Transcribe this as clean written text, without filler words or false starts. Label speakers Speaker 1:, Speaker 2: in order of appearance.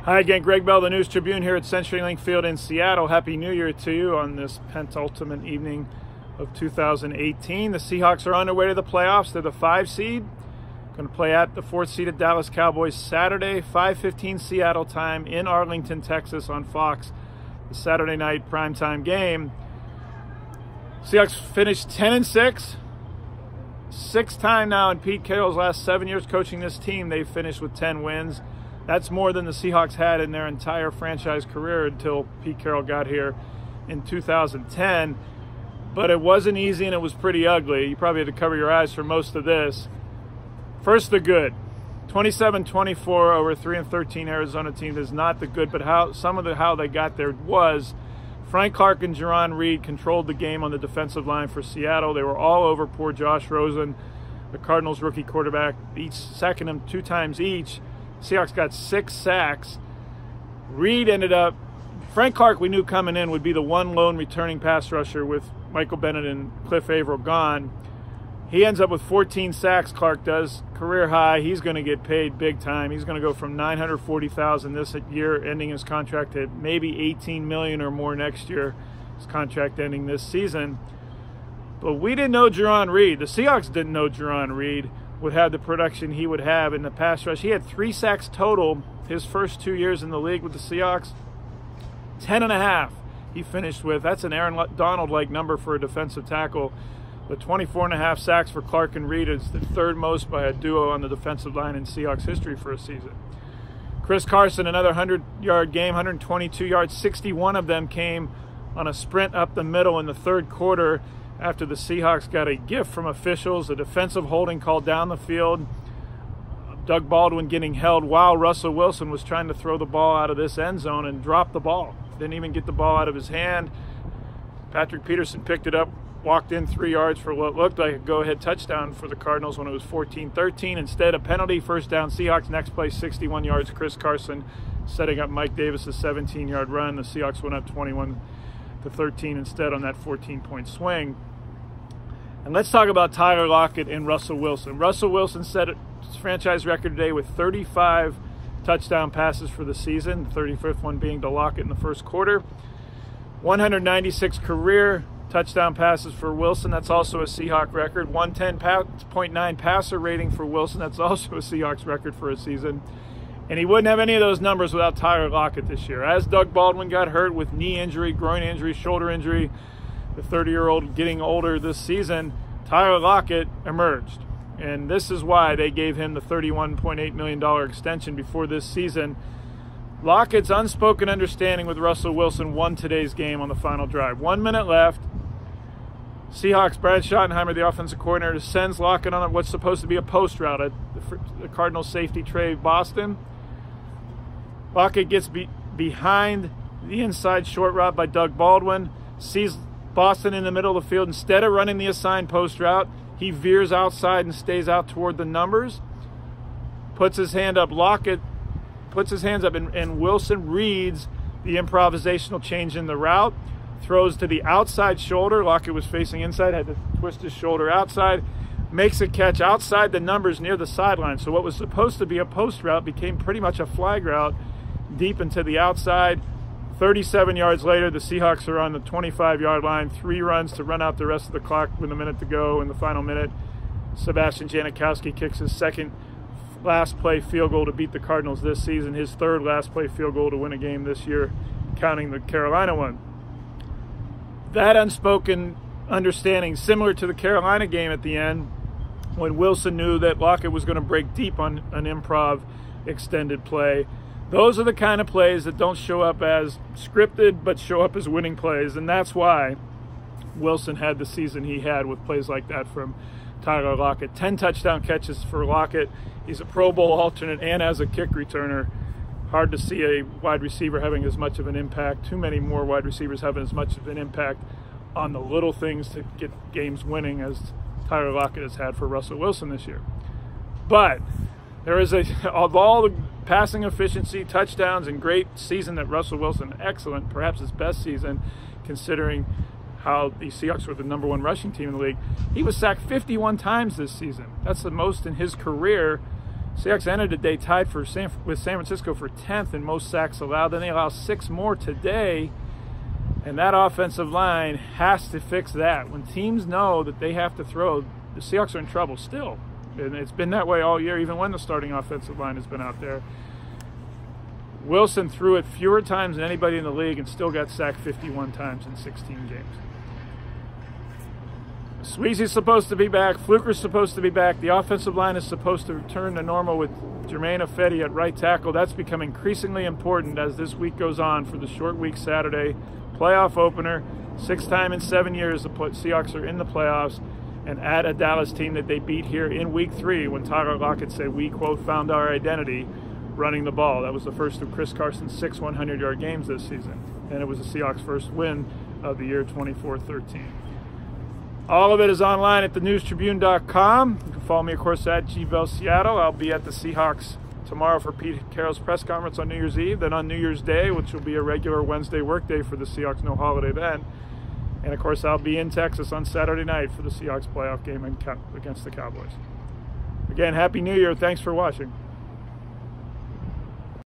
Speaker 1: Hi again, Gregg Bell, the News Tribune here at CenturyLink Field in Seattle. Happy New Year to you on this penultimate evening of 2018. The Seahawks are on their way to the playoffs. They're the 5 seed. Going to play at the 4th seeded Dallas Cowboys Saturday, 5:15 Seattle time in Arlington, Texas on Fox, the Saturday night primetime game. Seahawks finished 10-6. 6th time now in Pete Carroll's last 7 years coaching this team, they've finished with 10 wins. That's more than the Seahawks had in their entire franchise career until Pete Carroll got here in 2010. But it wasn't easy and it was pretty ugly. You probably had to cover your eyes for most of this. First, the good. 27-24 over a 3-13 Arizona team is not the good, but how they got there was Frank Clark and Jarran Reed controlled the game on the defensive line for Seattle. They were all over poor Josh Rosen, the Cardinals rookie quarterback, each sacking him 2 times each. Seahawks got 6 sacks. Reed ended up, Frank Clark we knew coming in would be the one lone returning pass rusher with Michael Bennett and Cliff Averill gone. He ends up with 14 sacks, Clark does, career high. He's going to get paid big time. He's going to go from $940,000 this year, ending his contract, to maybe $18 million or more next year, his contract ending this season. But we didn't know Jarran Reed. The Seahawks didn't know Jarran Reed would have the production he would have in the pass rush. He had 3 sacks total his first 2 years in the league with the Seahawks. 10.5 he finished with. That's an Aaron Donald-like number for a defensive tackle. The 24.5 sacks for Clark and Reed is the 3rd most by a duo on the defensive line in Seahawks history for a season. Chris Carson, another 100-yard game, 122 yards. 61 of them came on a sprint up the middle in the 3rd quarter, after the Seahawks got a gift from officials, a defensive holding call down the field, Doug Baldwin getting held while Russell Wilson was trying to throw the ball out of this end zone and dropped the ball. Didn't even get the ball out of his hand. Patrick Peterson picked it up, walked in 3 yards for what looked like a go-ahead touchdown for the Cardinals when it was 14-13. Instead, a penalty, first down Seahawks. Next play, 61 yards, Chris Carson setting up Mike Davis' 17-yard run. The Seahawks went up 21-13 instead on that 14-point swing. And let's talk about Tyler Lockett and Russell Wilson. Russell Wilson set his franchise record today with 35 touchdown passes for the season, the 35th one being to Lockett in the first quarter. 196 career touchdown passes for Wilson. That's also a Seahawk record. 110.9 passer rating for Wilson. That's also a Seahawks record for a season. And he wouldn't have any of those numbers without Tyler Lockett this year. As Doug Baldwin got hurt with knee injury, groin injury, shoulder injury, the 30-year-old getting older this season, Tyler Lockett emerged. And this is why they gave him the $31.8 million extension before this season. Lockett's unspoken understanding with Russell Wilson won today's game on the final drive. 1 minute left. Seahawks, Brad Schottenheimer, the offensive coordinator, sends Lockett on what's supposed to be a post route at the Cardinals safety Trey Boston. Lockett gets behind the inside short route by Doug Baldwin, sees Boston in the middle of the field. Instead of running the assigned post route, he veers outside and stays out toward the numbers, puts his hand up. Lockett puts his hands up, and Wilson reads the improvisational change in the route, throws to the outside shoulder. Lockett was facing inside, had to twist his shoulder outside, makes a catch outside the numbers near the sideline. So what was supposed to be a post route became pretty much a flag route deep into the outside. 37 yards later, the Seahawks are on the 25-yard line. 3 runs to run out the rest of the clock with a minute to go in the final minute. Sebastian Janikowski kicks his 2nd last play field goal to beat the Cardinals this season, his 3rd last play field goal to win a game this year, counting the Carolina one. That unspoken understanding, similar to the Carolina game at the end, when Wilson knew that Lockett was going to break deep on an improv extended play. Those are the kind of plays that don't show up as scripted but show up as winning plays, and that's why Wilson had the season he had with plays like that from Tyler Lockett. 10 touchdown catches for Lockett. He's a Pro Bowl alternate and as a kick returner. Hard to see a wide receiver having as much of an impact. Too many more wide receivers having as much of an impact on the little things to get games winning as Tyler Lockett has had for Russell Wilson this year. But there is of all the passing efficiency, touchdowns, and great season that Russell Wilson, excellent, perhaps his best season, considering how the Seahawks were the #1 rushing team in the league. He was sacked 51 times this season. That's the most in his career. Seahawks ended the day tied with San Francisco for 10th in most sacks allowed. Then they allow 6 more today, and that offensive line has to fix that. When teams know that they have to throw, the Seahawks are in trouble still. And it's been that way all year, even when the starting offensive line has been out there. Wilson threw it fewer times than anybody in the league and still got sacked 51 times in 16 games. Sweezy's supposed to be back. Fluker's supposed to be back. The offensive line is supposed to return to normal with Jermaine Ifedi at right tackle. That's become increasingly important as this week goes on for the short week Saturday playoff opener. 6th time in 7 years the Seahawks are in the playoffs, and at a Dallas team that they beat here in week 3 when Tyler Lockett said, we, quote, found our identity running the ball. That was the first of Chris Carson's 6 100-yard games this season, and it was the Seahawks' first win of the year 24-13. All of it is online at thenewstribune.com. You can follow me, of course, at GBellSeattle. I'll be at the Seahawks tomorrow for Pete Carroll's press conference on New Year's Eve. Then on New Year's Day, which will be a regular Wednesday workday for the Seahawks, no holiday then. And, of course, I'll be in Texas on Saturday night for the Seahawks playoff game against the Cowboys. Again, Happy New Year. Thanks for watching.